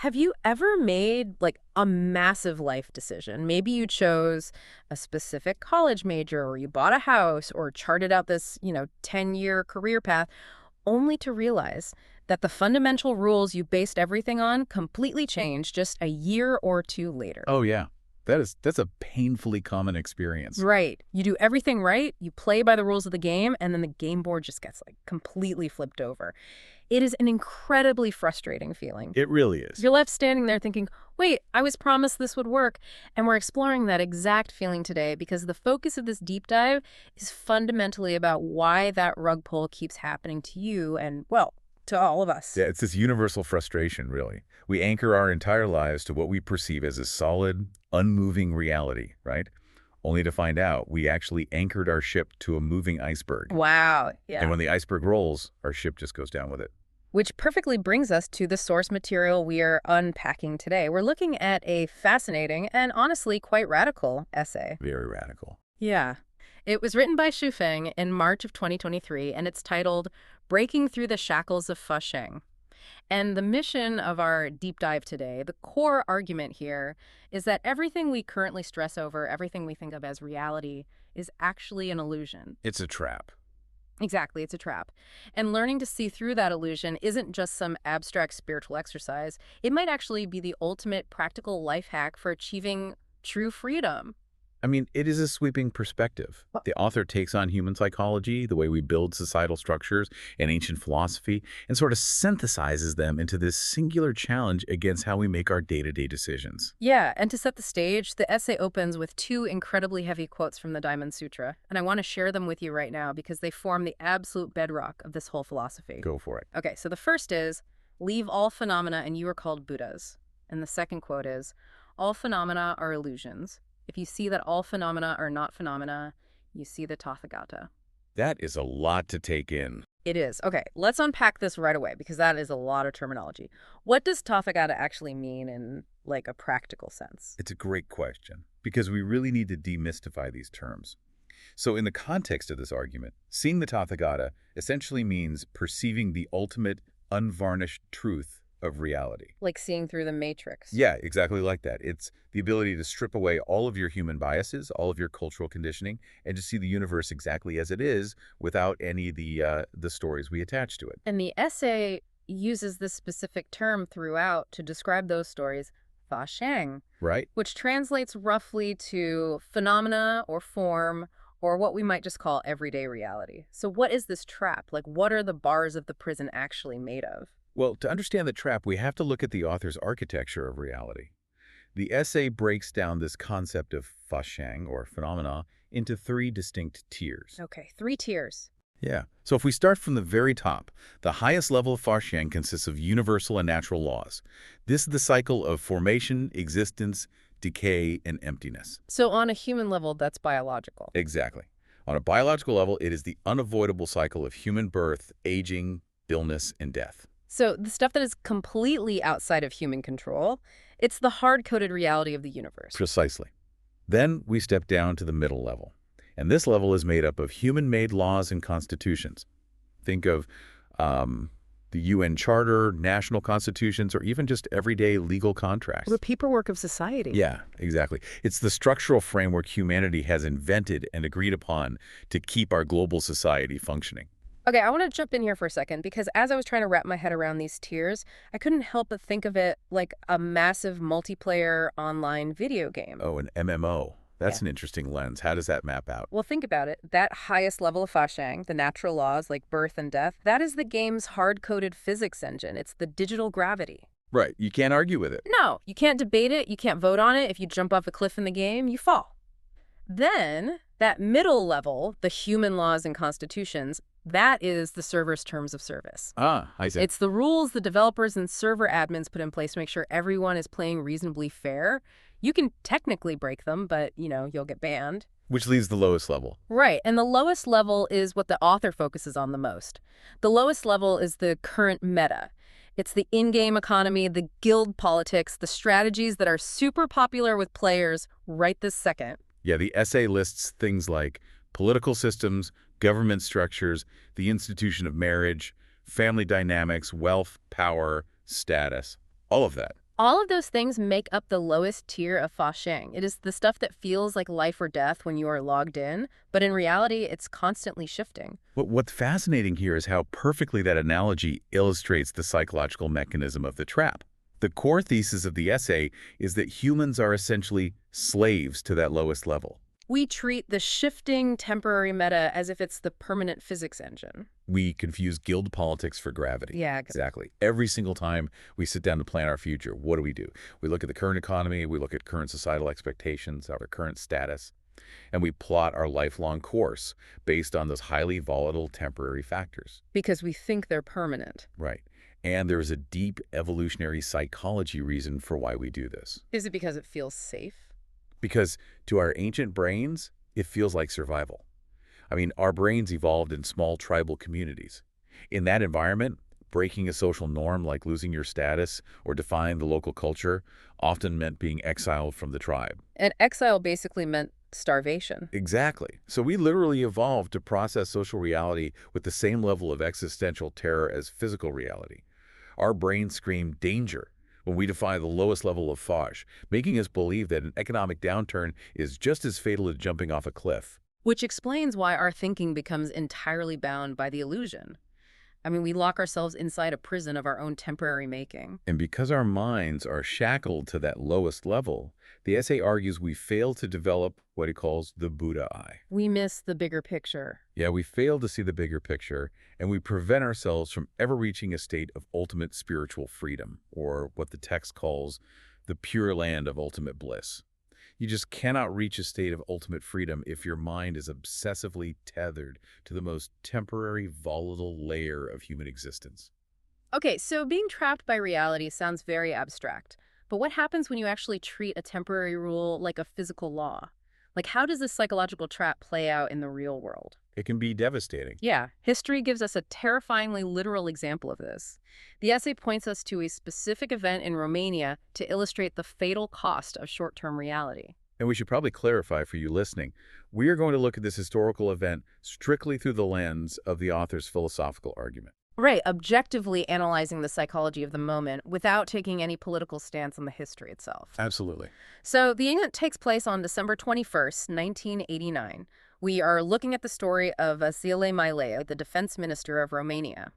Have you ever made like a massive life decision? Maybe you chose a specific college major or you bought a house or charted out this, 10-year career path only to realize that the fundamental rules you based everything on completely changed just a year or two later. Oh, yeah. That's a painfully common experience. Right. You do everything right, you play by the rules of the game, and then the game board just gets like completely flipped over. It is an incredibly frustrating feeling. It really is. You're left standing there thinking, wait, I was promised this would work. And we're exploring that exact feeling today because the focus of this deep dive is fundamentally about why that rug pull keeps happening to you and, well, to all of us. Yeah, it's this universal frustration, really. We anchor our entire lives to what we perceive as a solid, unmoving reality, right? Only to find out we actually anchored our ship to a moving iceberg. Wow. And Yeah. when the iceberg rolls, our ship just goes down with it. Which perfectly brings us to the source material we are unpacking today. We're looking at a fascinating and honestly quite radical essay. Very radical. Yeah. It was written by Xu Feng in March of 2023, and it's titled Breaking Through the Shackles of Fusheng. And the mission of our deep dive today, the core argument here, is that everything we currently stress over, everything we think of as reality, is actually an illusion. It's a trap. Exactly, it's a trap. And learning to see through that illusion isn't just some abstract spiritual exercise. It might actually be the ultimate practical life hack for achieving true freedom. I mean, it is a sweeping perspective. The author takes on human psychology, the way we build societal structures, and ancient philosophy, and sort of synthesizes them into this singular challenge against how we make our day-to-day decisions. Yeah, and to set the stage, the essay opens with two incredibly heavy quotes from the Diamond Sutra, and I want to share them with you right now because they form the absolute bedrock of this whole philosophy. Go for it. Okay, so the first is, leave all phenomena and you are called Buddhas. And the second quote is, all phenomena are illusions. If you see that all phenomena are not phenomena, you see the Tathagata. That is a lot to take in. It is. Okay, let's unpack this right away because that is a lot of terminology. What does Tathagata actually mean in, like, a practical sense? It's a great question, because we really need to demystify these terms. So in the context of this argument, seeing the Tathagata essentially means perceiving the ultimate, unvarnished truth of reality. Like seeing through the matrix. Yeah, exactly like that. It's the ability to strip away all of your human biases, all of your cultural conditioning, and to see the universe exactly as it is without any of the stories we attach to it. And the essay uses this specific term throughout to describe those stories, fa shang, Right? which translates roughly to phenomena or form or what we might just call everyday reality. So what is this trap? Like, what are the bars of the prison actually made of? Well, to understand the trap, we have to look at the author's architecture of reality. The essay breaks down this concept of fashang, or phenomena, into three distinct tiers. Okay, 3 tiers. Yeah. So if we start from the very top, the highest level of fashang consists of universal and natural laws. This is the cycle of formation, existence, decay, and emptiness. So on a human level, that's biological. Exactly. On a biological level, it is the unavoidable cycle of human birth, aging, illness, and death. So the stuff that is completely outside of human control, it's the hard-coded reality of the universe. Precisely. Then we step down to the middle level. And this level is made up of human-made laws and constitutions. Think of the UN Charter, national constitutions, or even just everyday legal contracts. The paperwork of society. Yeah, exactly. It's the structural framework humanity has invented and agreed upon to keep our global society functioning. Okay, I want to jump in here for a second because as I was trying to wrap my head around these tiers, I couldn't help but think of it like a massive multiplayer online video game. Oh, an MMO. That's Yeah. an interesting lens. How does that map out? Well, think about it. That highest level of Fashang, the natural laws like birth and death, that is the game's hard-coded physics engine. It's the digital gravity. Right. You can't argue with it. No, you can't debate it. You can't vote on it. If you jump off a cliff in the game, you fall. Then, that middle level, the human laws and constitutions, that is the server's terms of service. Ah, I see. It's the rules the developers and server admins put in place to make sure everyone is playing reasonably fair. You can technically break them, but, you'll get banned. Which leaves the lowest level. Right, and the lowest level is what the author focuses on the most. The lowest level is the current meta. It's the in-game economy, the guild politics, the strategies that are super popular with players right this second. Yeah, the essay lists things like political systems, government structures, the institution of marriage, family dynamics, wealth, power, status, all of that. All of those things make up the lowest tier of Faxing. It is the stuff that feels like life or death when you are logged in, but in reality, it's constantly shifting. What's fascinating here is how perfectly that analogy illustrates the psychological mechanism of the trap. The core thesis of the essay is that humans are essentially slaves to that lowest level. We treat the shifting temporary meta as if it's the permanent physics engine. We confuse guild politics for gravity. Yeah. Exactly. Every single time we sit down to plan our future, what do? We look at the current economy, we look at current societal expectations, our current status, and we plot our lifelong course based on those highly volatile temporary factors. Because we think they're permanent. Right. And there is a deep evolutionary psychology reason for why we do this. Is it because it feels safe? Because to our ancient brains, it feels like survival. I mean, our brains evolved in small tribal communities. In that environment, breaking a social norm like losing your status or defying the local culture often meant being exiled from the tribe. And exile basically meant starvation. Exactly. So we literally evolved to process social reality with the same level of existential terror as physical reality. Our brains scream danger when we defy the lowest level of Foch, making us believe that an economic downturn is just as fatal as jumping off a cliff. Which explains why our thinking becomes entirely bound by the illusion. I mean, we lock ourselves inside a prison of our own temporary making. And because our minds are shackled to that lowest level, the essay argues we fail to develop what he calls the Buddha eye. We miss the bigger picture. Yeah, we fail to see the bigger picture, and we prevent ourselves from ever reaching a state of ultimate spiritual freedom, or what the text calls the pure land of ultimate bliss. You just cannot reach a state of ultimate freedom if your mind is obsessively tethered to the most temporary, volatile layer of human existence. Okay, so being trapped by reality sounds very abstract. But what happens when you actually treat a temporary rule like a physical law? Like, how does this psychological trap play out in the real world? It can be devastating. Yeah, history gives us a terrifyingly literal example of this. The essay points us to a specific event in Romania to illustrate the fatal cost of short-term reality. And we should probably clarify for you listening, we are going to look at this historical event strictly through the lens of the author's philosophical argument. Right, objectively analyzing the psychology of the moment without taking any political stance on the history itself. Absolutely. So the event takes place on December 21st, 1989. We are looking at the story of Vasile Milea, the defense minister of Romania.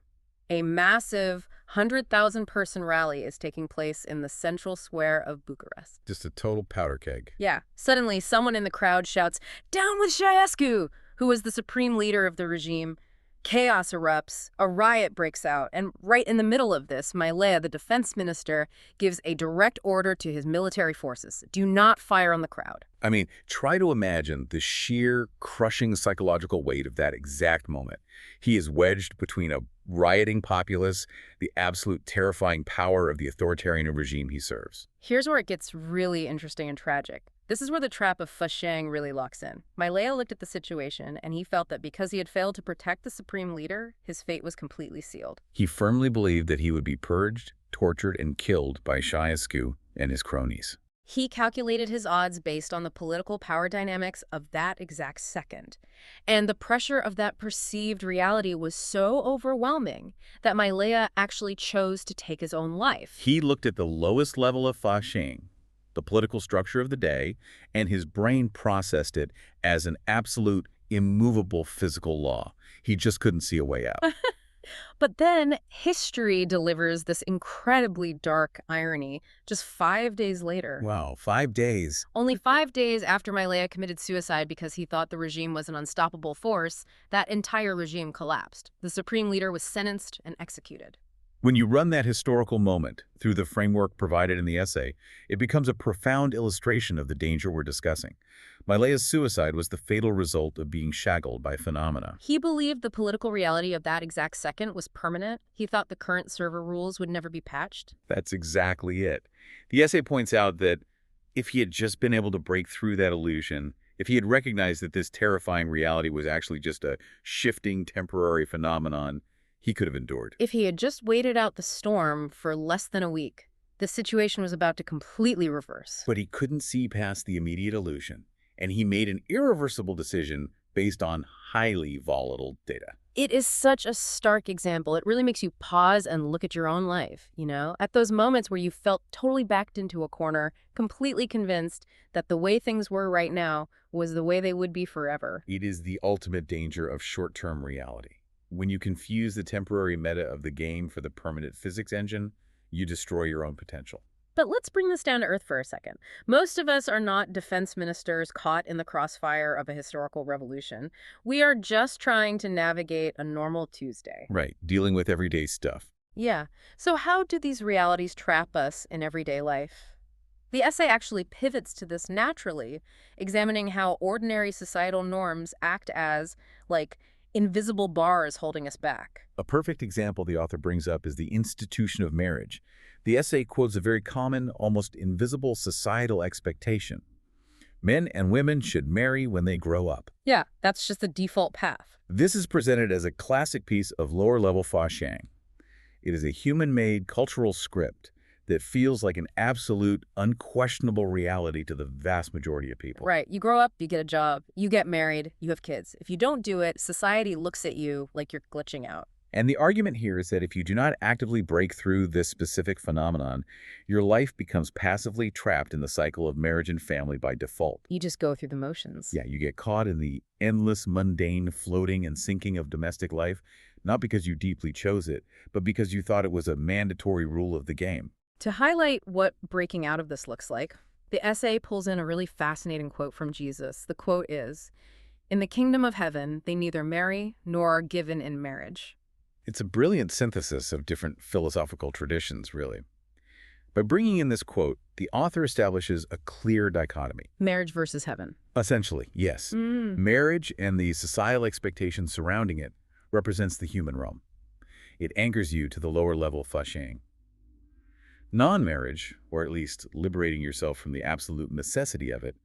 A massive 100,000-person rally is taking place in the central square of Bucharest. Just a total powder keg. Yeah. Suddenly, someone in the crowd shouts, "Down with Ceausescu!" who was the supreme leader of the regime. Chaos erupts, a riot breaks out, and right in the middle of this, Milea, the defense minister, gives a direct order to his military forces. Do not fire on the crowd. I mean, try to imagine the sheer, crushing psychological weight of that exact moment. He is wedged between a rioting populace, the absolute terrifying power of the authoritarian regime he serves. Here's where it gets really interesting and tragic. This is where the trap of Faxing really locks in. Milea looked at the situation, and he felt that because he had failed to protect the supreme leader, his fate was completely sealed. He firmly believed that he would be purged, tortured, and killed by Ceausescu and his cronies. He calculated his odds based on the political power dynamics of that exact second. And the pressure of that perceived reality was so overwhelming that Milea actually chose to take his own life. He looked at the lowest level of Faxing, the political structure of the day, and his brain processed it as an absolute, immovable physical law. He just couldn't see a way out. But then history delivers this incredibly dark irony just 5 days later. Wow, 5 days. Only 5 days after Milea committed suicide because he thought the regime was an unstoppable force, that entire regime collapsed. The supreme leader was sentenced and executed. When you run that historical moment through the framework provided in the essay, it becomes a profound illustration of the danger we're discussing. Milea's suicide was the fatal result of being shackled by phenomena. He believed the political reality of that exact second was permanent. He thought the current server rules would never be patched. That's exactly it. The essay points out that if he had just been able to break through that illusion, if he had recognized that this terrifying reality was actually just a shifting temporary phenomenon, he could have endured. If he had just waited out the storm for less than a week, the situation was about to completely reverse. But he couldn't see past the immediate illusion, and he made an irreversible decision based on highly volatile data. It is such a stark example. It really makes you pause and look at your own life, at those moments where you felt totally backed into a corner, completely convinced that the way things were right now was the way they would be forever. It is the ultimate danger of short-term reality. When you confuse the temporary meta of the game for the permanent physics engine, you destroy your own potential. But let's bring this down to earth for a second. Most of us are not defense ministers caught in the crossfire of a historical revolution. We are just trying to navigate a normal Tuesday. Right, dealing with everyday stuff. Yeah. So how do these realities trap us in everyday life? The essay actually pivots to this naturally, examining how ordinary societal norms act as, like, invisible bars holding us back. A perfect example the author brings up is the institution of marriage. The essay quotes a very common, almost invisible societal expectation. Men and women should marry when they grow up. Yeah, that's just the default path. This is presented as a classic piece of lower-level Fa-Shang. It is a human-made cultural script that feels like an absolute, unquestionable reality to the vast majority of people. Right. You grow up, you get a job, you get married, you have kids. If you don't do it, society looks at you like you're glitching out. And the argument here is that if you do not actively break through this specific phenomenon, your life becomes passively trapped in the cycle of marriage and family by default. You just go through the motions. Yeah, you get caught in the endless, mundane floating and sinking of domestic life, not because you deeply chose it, but because you thought it was a mandatory rule of the game. To highlight what breaking out of this looks like, the essay pulls in a really fascinating quote from Jesus. The quote is, "In the kingdom of heaven, they neither marry nor are given in marriage." It's a brilliant synthesis of different philosophical traditions, really. By bringing in this quote, the author establishes a clear dichotomy. Marriage versus heaven. Essentially, yes. Marriage and the societal expectations surrounding it represents the human realm. It anchors you to the lower level Fa-Shang. Non-marriage, or at least liberating yourself from the absolute necessity of it,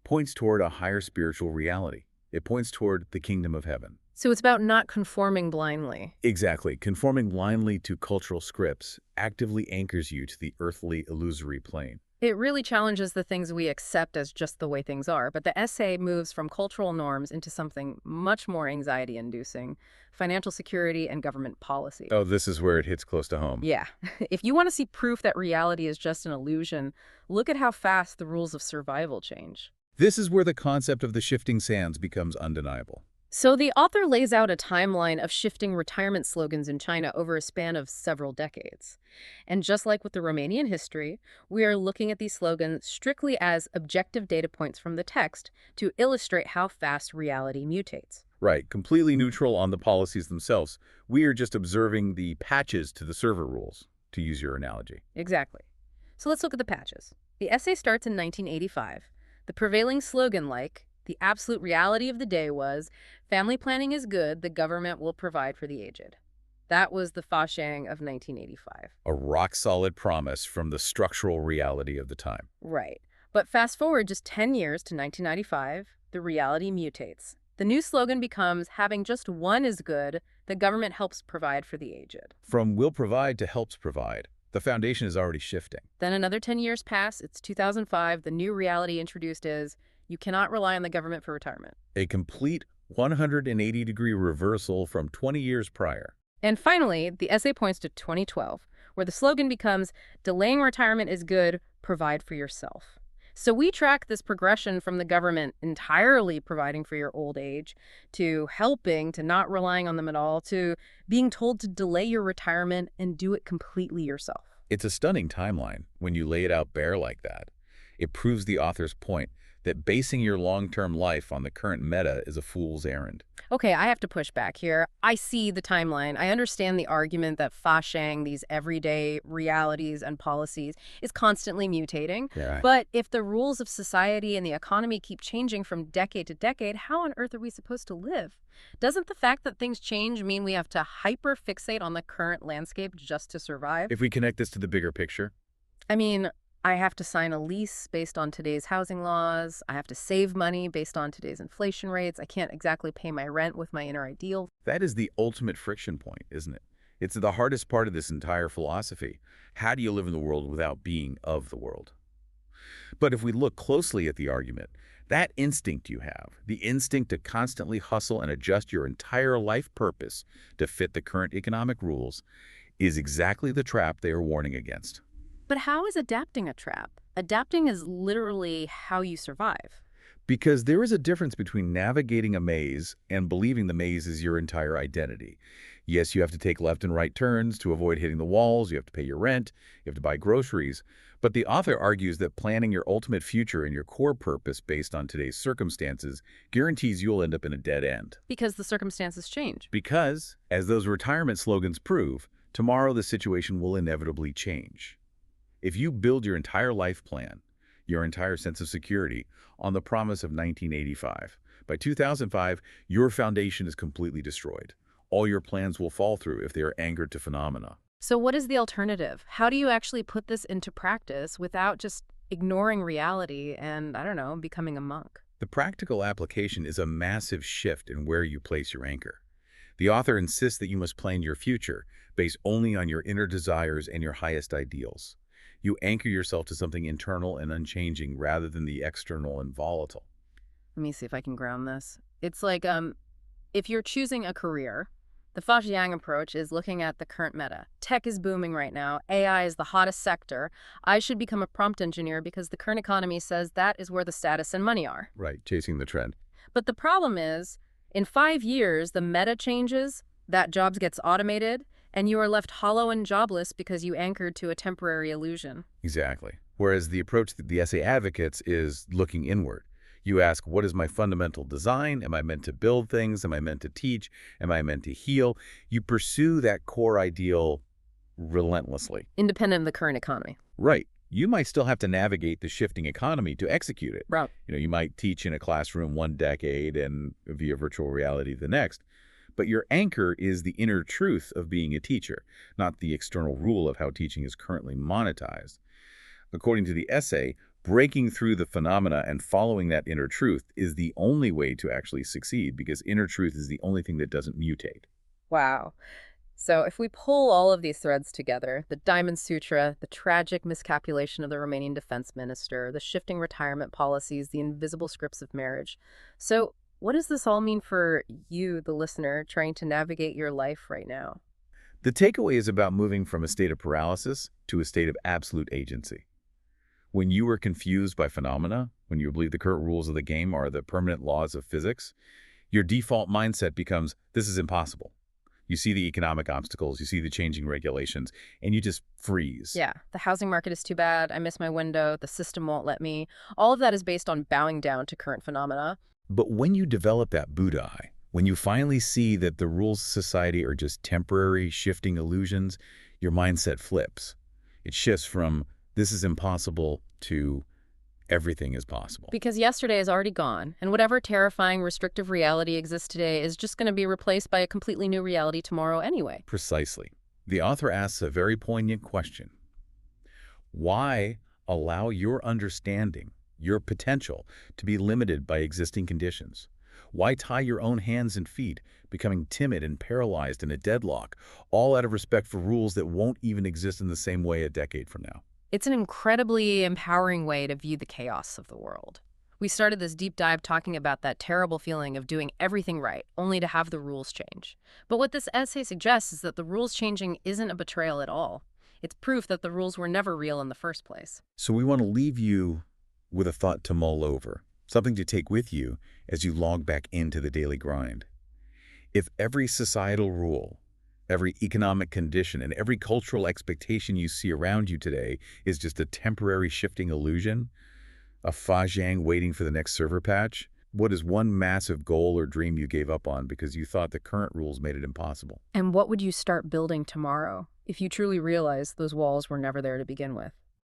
points toward a higher spiritual reality. It points toward the kingdom of heaven. So it's about not conforming blindly. Exactly. Conforming blindly to cultural scripts actively anchors you to the earthly, illusory plane. It really challenges the things we accept as just the way things are, but the essay moves from cultural norms into something much more anxiety-inducing: financial security and government policy. Oh, this is where it hits close to home. Yeah. If you want to see proof that reality is just an illusion, look at how fast the rules of survival change. This is where the concept of the shifting sands becomes undeniable. So the author lays out a timeline of shifting retirement slogans in China over a span of several decades. And just like with the Romanian history, we are looking at these slogans strictly as objective data points from the text to illustrate how fast reality mutates. Right, completely neutral on the policies themselves. We are just observing the patches to the server rules, to use your analogy. Exactly. So let's look at the patches. The essay starts in 1985. The prevailing slogan, the absolute reality of the day, was, "Family planning is good, the government will provide for the aged." That was the Fa-Shang of 1985. A rock-solid promise from the structural reality of the time. Right. But fast forward just 10 years to 1995, the reality mutates. The new slogan becomes, "Having just one is good, the government helps provide for the aged." From will provide to helps provide, the foundation is already shifting. Then another 10 years pass, it's 2005, the new reality introduced is, you cannot rely on the government for retirement. A complete 180-degree reversal from 20 years prior. And finally, the essay points to 2012, where the slogan becomes, "Delaying retirement is good, provide for yourself." So we track this progression from the government entirely providing for your old age, to helping, to not relying on them at all, to being told to delay your retirement and do it completely yourself. It's a stunning timeline when you lay it out bare like that. It proves the author's point that basing your long-term life on the current meta is a fool's errand. Okay, I have to push back here. I see the timeline. I understand the argument that Fa-Shang, these everyday realities and policies, is constantly mutating. Yeah. But if the rules of society and the economy keep changing from decade to decade, how on earth are we supposed to live? Doesn't the fact that things change mean we have to hyper-fixate on the current landscape just to survive? If we connect this to the bigger picture, I mean, I have to sign a lease based on today's housing laws. I have to save money based on today's inflation rates. I can't exactly pay my rent with my inner ideal. that is the ultimate friction point, isn't it? It's the hardest part of this entire philosophy. How do you live in the world without being of the world? But if we look closely at the argument, That instinct you have, the instinct to constantly hustle and adjust your entire life purpose to fit the current economic rules, is exactly the trap they are warning against. But how is adapting a trap? Adapting is literally how you survive. Because there is a difference between navigating a maze and believing the maze is your entire identity. Yes, you have to take left and right turns to avoid hitting the walls, you have to pay your rent, you have to buy groceries, but the author argues that planning your ultimate future and your core purpose based on today's circumstances guarantees you'll end up in a dead end. Because the circumstances change. Because, as those retirement slogans prove, tomorrow the situation will inevitably change. If you build your entire life plan, your entire sense of security, on the promise of 1985, by 2005, your foundation is completely destroyed. All your plans will fall through if they are anchored to phenomena. So what is the alternative? How do you actually put this into practice without just ignoring reality and, I don't know, becoming a monk? The practical application is a massive shift in where you place your anchor. The author insists that you must plan your future based only on your inner desires and your highest ideals. You anchor yourself to something internal and unchanging rather than the external and volatile. Let me see if I can ground this. It's like if you're choosing a career, the Fa Jiang approach is looking at the current meta. Tech is booming right now. AI is the hottest sector. I should become a prompt engineer because the current economy says that is where the status and money are. Right, chasing the trend. But the problem is, in 5 years, the meta changes, that jobs gets automated, and you are left hollow and jobless because you anchored to a temporary illusion. Exactly. Whereas the approach that the essay advocates is looking inward. You ask, what is my fundamental design? Am I meant to build things? Am I meant to teach? Am I meant to heal? You pursue that core ideal relentlessly. Independent of the current economy. Right. You might still have to navigate the shifting economy to execute it. Right. You might teach in a classroom one decade and via virtual reality the next. But your anchor is the inner truth of being a teacher, not the external rule of how teaching is currently monetized. According to the essay, breaking through the phenomena and following that inner truth is the only way to actually succeed, because inner truth is the only thing that doesn't mutate. Wow. So if we pull all of these threads together, the Diamond Sutra, the tragic miscalculation of the Romanian defense minister, the shifting retirement policies, the invisible scripts of marriage. So what does this all mean for you, the listener, trying to navigate your life right now? The takeaway is about moving from a state of paralysis to a state of absolute agency. When you are confused by phenomena, when you believe the current rules of the game are the permanent laws of physics, your default mindset becomes, this is impossible. You see the economic obstacles, you see the changing regulations, and you just freeze. Yeah, the housing market is too bad, I miss my window, the system won't let me. All of that is based on bowing down to current phenomena. But when you develop that Buddha eye, when you finally see that the rules of society are just temporary, shifting illusions, your mindset flips. It shifts from, this is impossible, to everything is possible. Because yesterday is already gone, and whatever terrifying, restrictive reality exists today is just going to be replaced by a completely new reality tomorrow anyway. Precisely. The author asks a very poignant question. Why allow your understanding, your potential, to be limited by existing conditions? Why tie your own hands and feet, becoming timid and paralyzed in a deadlock, all out of respect for rules that won't even exist in the same way a decade from now? It's an incredibly empowering way to view the chaos of the world. We started this deep dive talking about that terrible feeling of doing everything right, only to have the rules change. But what this essay suggests is that the rules changing isn't a betrayal at all. It's proof that the rules were never real in the first place. So we want to leave you with a thought to mull over, something to take with you as you log back into the daily grind. If every societal rule, every economic condition, and every cultural expectation you see around you today is just a temporary shifting illusion, a Fa Jiang waiting for the next server patch, what is one massive goal or dream you gave up on because you thought the current rules made it impossible? And what would you start building tomorrow if you truly realized those walls were never there to begin with?